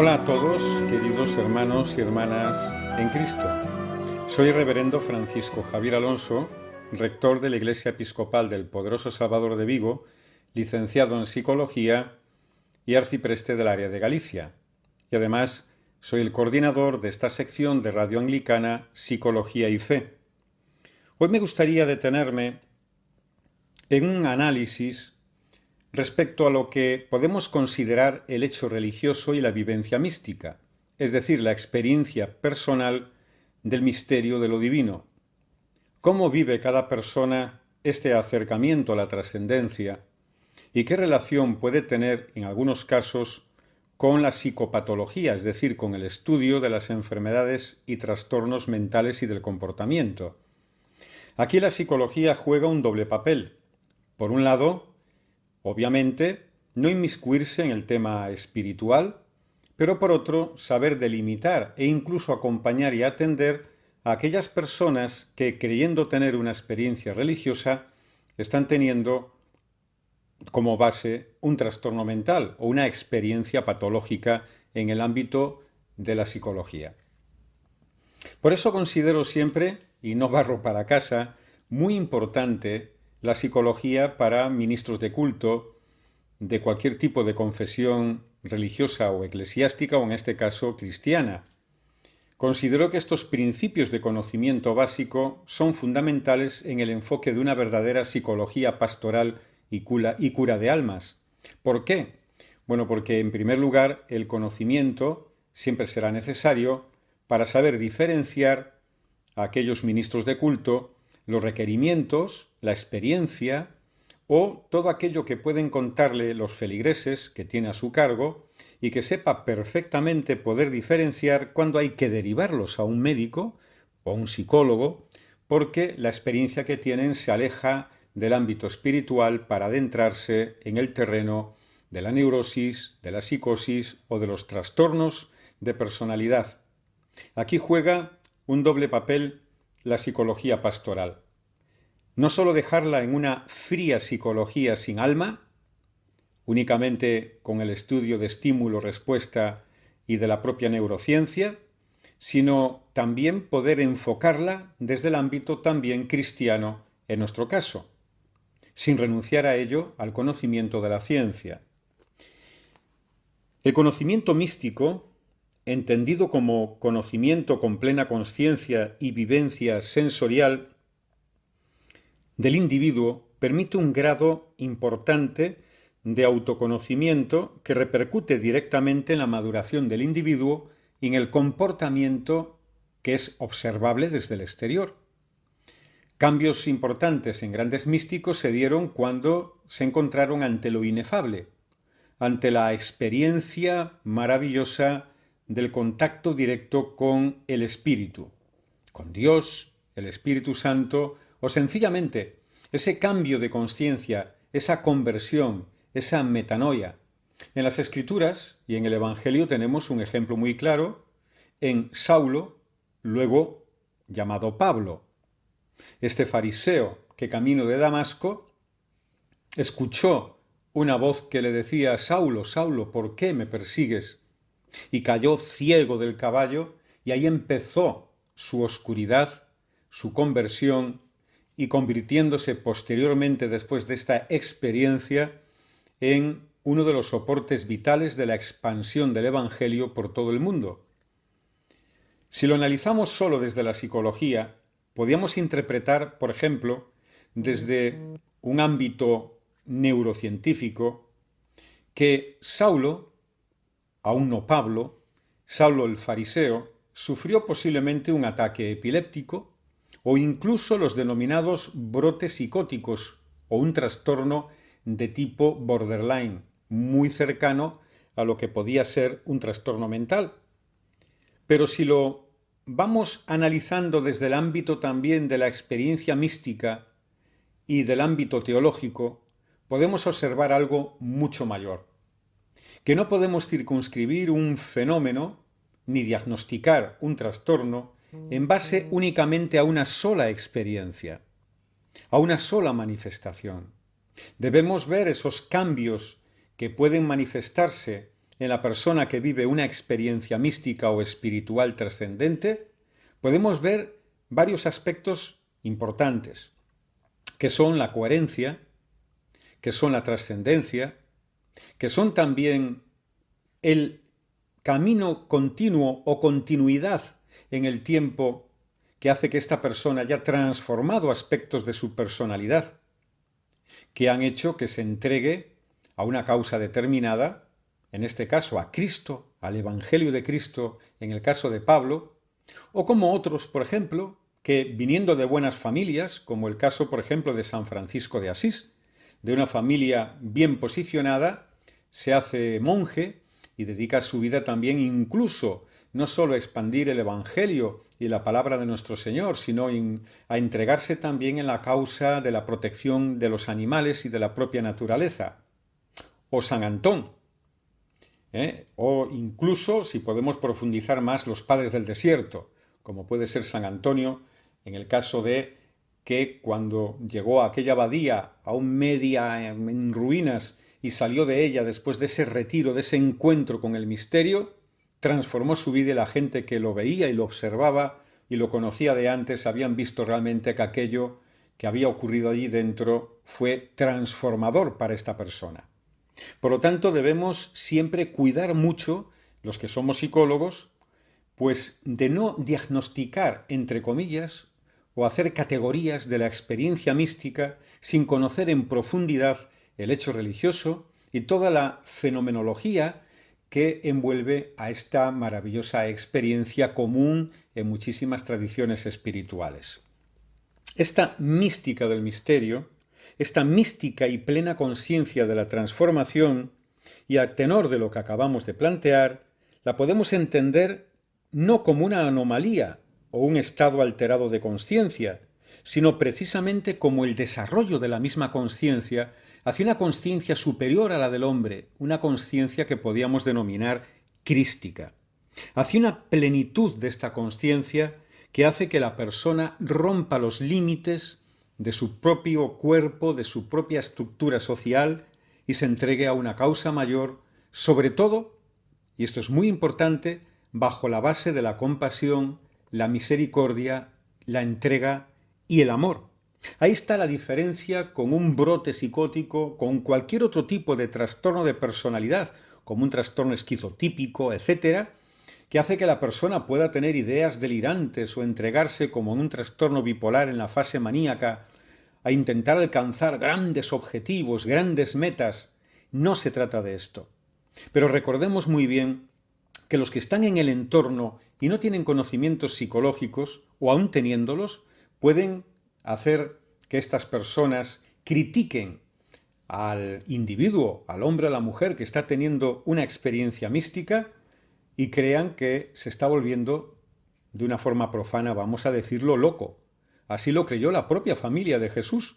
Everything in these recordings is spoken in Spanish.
Hola a todos, queridos hermanos y hermanas en Cristo. Soy Reverendo Francisco Javier Alonso, rector de la Iglesia Episcopal del Poderoso Salvador de Vigo, licenciado en Psicología y arcipreste del área de Galicia. Y además soy el coordinador de esta sección de Radio Anglicana Psicología y Fe. Hoy me gustaría detenerme en un análisis respecto a lo que podemos considerar el hecho religioso y la vivencia mística, es decir, la experiencia personal del misterio de lo divino. ¿Cómo vive cada persona este acercamiento a la trascendencia y qué relación puede tener, en algunos casos, con la psicopatología, es decir, con el estudio de las enfermedades y trastornos mentales y del comportamiento? Aquí la psicología juega un doble papel. Por un lado, obviamente, no inmiscuirse en el tema espiritual, pero por otro, saber delimitar e incluso acompañar y atender a aquellas personas que, creyendo tener una experiencia religiosa, están teniendo como base un trastorno mental o una experiencia patológica en el ámbito de la psicología. Por eso considero siempre, y no barro para casa, muy importante la psicología para ministros de culto, de cualquier tipo de confesión religiosa o eclesiástica, o en este caso cristiana. Considero que estos principios de conocimiento básico son fundamentales en el enfoque de una verdadera psicología pastoral y cura de almas. ¿Por qué? Bueno, porque en primer lugar el conocimiento siempre será necesario para saber diferenciar a aquellos ministros de culto los requerimientos, la experiencia o todo aquello que pueden contarle los feligreses que tiene a su cargo y que sepa perfectamente poder diferenciar cuándo hay que derivarlos a un médico o a un psicólogo, porque la experiencia que tienen se aleja del ámbito espiritual para adentrarse en el terreno de la neurosis, de la psicosis o de los trastornos de personalidad. Aquí juega un doble papel la psicología pastoral. No solo dejarla en una fría psicología sin alma, únicamente con el estudio de estímulo-respuesta y de la propia neurociencia, sino también poder enfocarla desde el ámbito también cristiano en nuestro caso, sin renunciar a ello al conocimiento de la ciencia. El conocimiento místico, entendido como conocimiento con plena conciencia y vivencia sensorial del individuo, permite un grado importante de autoconocimiento que repercute directamente en la maduración del individuo y en el comportamiento que es observable desde el exterior. Cambios importantes en grandes místicos se dieron cuando se encontraron ante lo inefable, ante la experiencia maravillosa del contacto directo con el Espíritu, con Dios, el Espíritu Santo, o sencillamente ese cambio de conciencia, esa conversión, esa metanoia. En las Escrituras y en el Evangelio tenemos un ejemplo muy claro en Saulo, luego llamado Pablo. Este fariseo que camino de Damasco escuchó una voz que le decía: Saulo, Saulo, ¿por qué me persigues? Y cayó ciego del caballo, y ahí empezó su oscuridad, su conversión, y convirtiéndose posteriormente, después de esta experiencia, en uno de los soportes vitales de la expansión del Evangelio por todo el mundo. Si lo analizamos solo desde la psicología, podríamos interpretar, por ejemplo, desde un ámbito neurocientífico, que Saulo, aún no Pablo, Saulo el fariseo, sufrió posiblemente un ataque epiléptico o incluso los denominados brotes psicóticos o un trastorno de tipo borderline, muy cercano a lo que podía ser un trastorno mental. Pero si lo vamos analizando desde el ámbito también de la experiencia mística y del ámbito teológico, podemos observar algo mucho mayor, que no podemos circunscribir un fenómeno ni diagnosticar un trastorno en base únicamente a una sola experiencia, a una sola manifestación. Debemos ver esos cambios que pueden manifestarse en la persona que vive una experiencia mística o espiritual trascendente, podemos ver varios aspectos importantes, que son la coherencia, que son la trascendencia, que son también el camino continuo o continuidad en el tiempo que hace que esta persona haya transformado aspectos de su personalidad, que han hecho que se entregue a una causa determinada, en este caso a Cristo, al Evangelio de Cristo, en el caso de Pablo, o como otros, por ejemplo, que viniendo de buenas familias, como el caso, por ejemplo, de San Francisco de Asís, de una familia bien posicionada, se hace monje y dedica su vida también incluso no solo a expandir el Evangelio y la palabra de nuestro Señor, sino a entregarse también en la causa de la protección de los animales y de la propia naturaleza. O San Antón, o incluso, si podemos profundizar más, los padres del desierto, como puede ser San Antonio, en el caso de que cuando llegó a aquella abadía, aún media en ruinas, y salió de ella después de ese retiro, de ese encuentro con el misterio, transformó su vida y la gente que lo veía y lo observaba y lo conocía de antes habían visto realmente que aquello que había ocurrido allí dentro fue transformador para esta persona. Por lo tanto, debemos siempre cuidar mucho, los que somos psicólogos, pues de no diagnosticar, entre comillas, o hacer categorías de la experiencia mística sin conocer en profundidad el hecho religioso y toda la fenomenología que envuelve a esta maravillosa experiencia común en muchísimas tradiciones espirituales. Esta mística del misterio, esta mística y plena conciencia de la transformación, y a tenor de lo que acabamos de plantear, la podemos entender no como una anomalía o un estado alterado de conciencia, sino precisamente como el desarrollo de la misma conciencia hacia una conciencia superior a la del hombre, una conciencia que podíamos denominar crística, hacia una plenitud de esta conciencia que hace que la persona rompa los límites de su propio cuerpo, de su propia estructura social y se entregue a una causa mayor, sobre todo, y esto es muy importante, bajo la base de la compasión, la misericordia, la entrega y el amor. Ahí está la diferencia con un brote psicótico, con cualquier otro tipo de trastorno de personalidad, como un trastorno esquizotípico, etcétera, que hace que la persona pueda tener ideas delirantes o entregarse como en un trastorno bipolar en la fase maníaca a intentar alcanzar grandes objetivos, grandes metas. No se trata de esto. Pero recordemos muy bien que los que están en el entorno y no tienen conocimientos psicológicos, o aún teniéndolos, pueden hacer que estas personas critiquen al individuo, al hombre o a la mujer que está teniendo una experiencia mística y crean que se está volviendo, de una forma profana, vamos a decirlo, loco. Así lo creyó la propia familia de Jesús,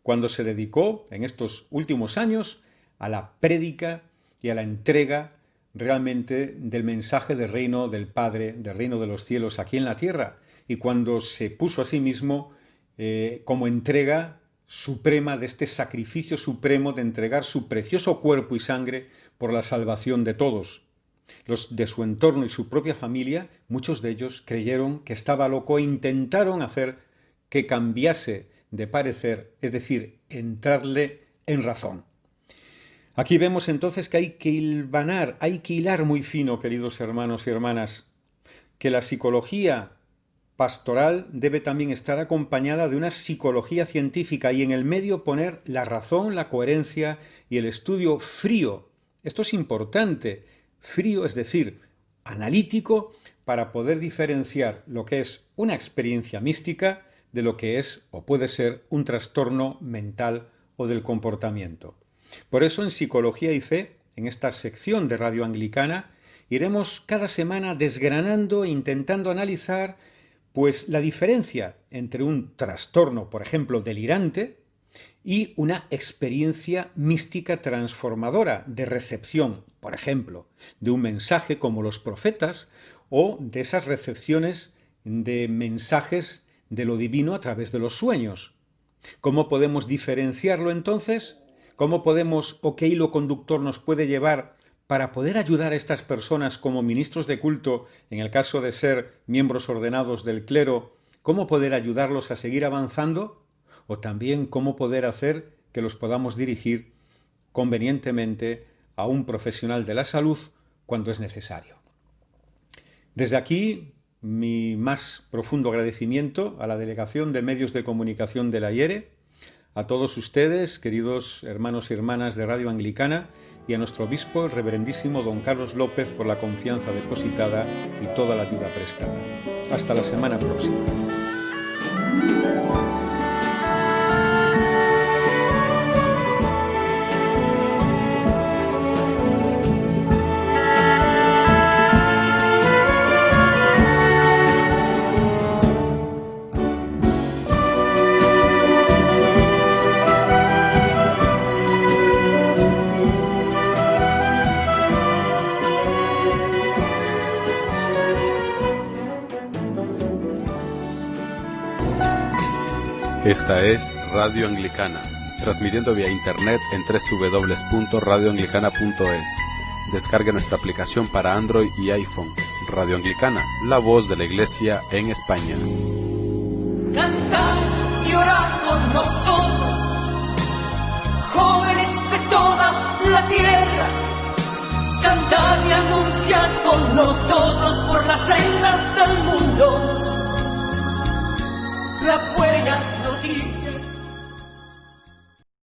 cuando se dedicó en estos últimos años a la prédica y a la entrega realmente del mensaje del reino del Padre, del reino de los cielos aquí en la tierra, y cuando se puso a sí mismo como entrega suprema de este sacrificio supremo de entregar su precioso cuerpo y sangre por la salvación de todos. Los de su entorno y su propia familia, muchos de ellos creyeron que estaba loco e intentaron hacer que cambiase de parecer, es decir, entrarle en razón. Aquí vemos entonces que hay que hilvanar, hay que hilar muy fino, queridos hermanos y hermanas, que la psicología pastoral debe también estar acompañada de una psicología científica y en el medio poner la razón, la coherencia y el estudio frío. Esto es importante, frío, es decir, analítico, para poder diferenciar lo que es una experiencia mística de lo que es o puede ser un trastorno mental o del comportamiento. Por eso en Psicología y Fe, en esta sección de Radio Anglicana, iremos cada semana desgranando e intentando analizar pues la diferencia entre un trastorno, por ejemplo, delirante, y una experiencia mística transformadora de recepción, por ejemplo, de un mensaje como los profetas o de esas recepciones de mensajes de lo divino a través de los sueños. ¿Cómo podemos diferenciarlo entonces? ¿Cómo podemos o qué hilo conductor nos puede llevar para poder ayudar a estas personas como ministros de culto, en el caso de ser miembros ordenados del clero, cómo poder ayudarlos a seguir avanzando, o también cómo poder hacer que los podamos dirigir convenientemente a un profesional de la salud cuando es necesario. Desde aquí, mi más profundo agradecimiento a la Delegación de Medios de Comunicación de la IERE, a todos ustedes, queridos hermanos y hermanas de Radio Anglicana, y a nuestro obispo, el reverendísimo don Carlos López, por la confianza depositada y toda la ayuda prestada. Hasta la semana próxima. Esta es Radio Anglicana, transmitiendo vía internet en www.radioanglicana.es. Descargue nuestra aplicación para Android y iPhone. Radio Anglicana, la voz de la Iglesia en España. Cantad y orad con nosotros, jóvenes de toda la tierra. Cantad y anunciad con nosotros por las sendas del mundo la buena noticia.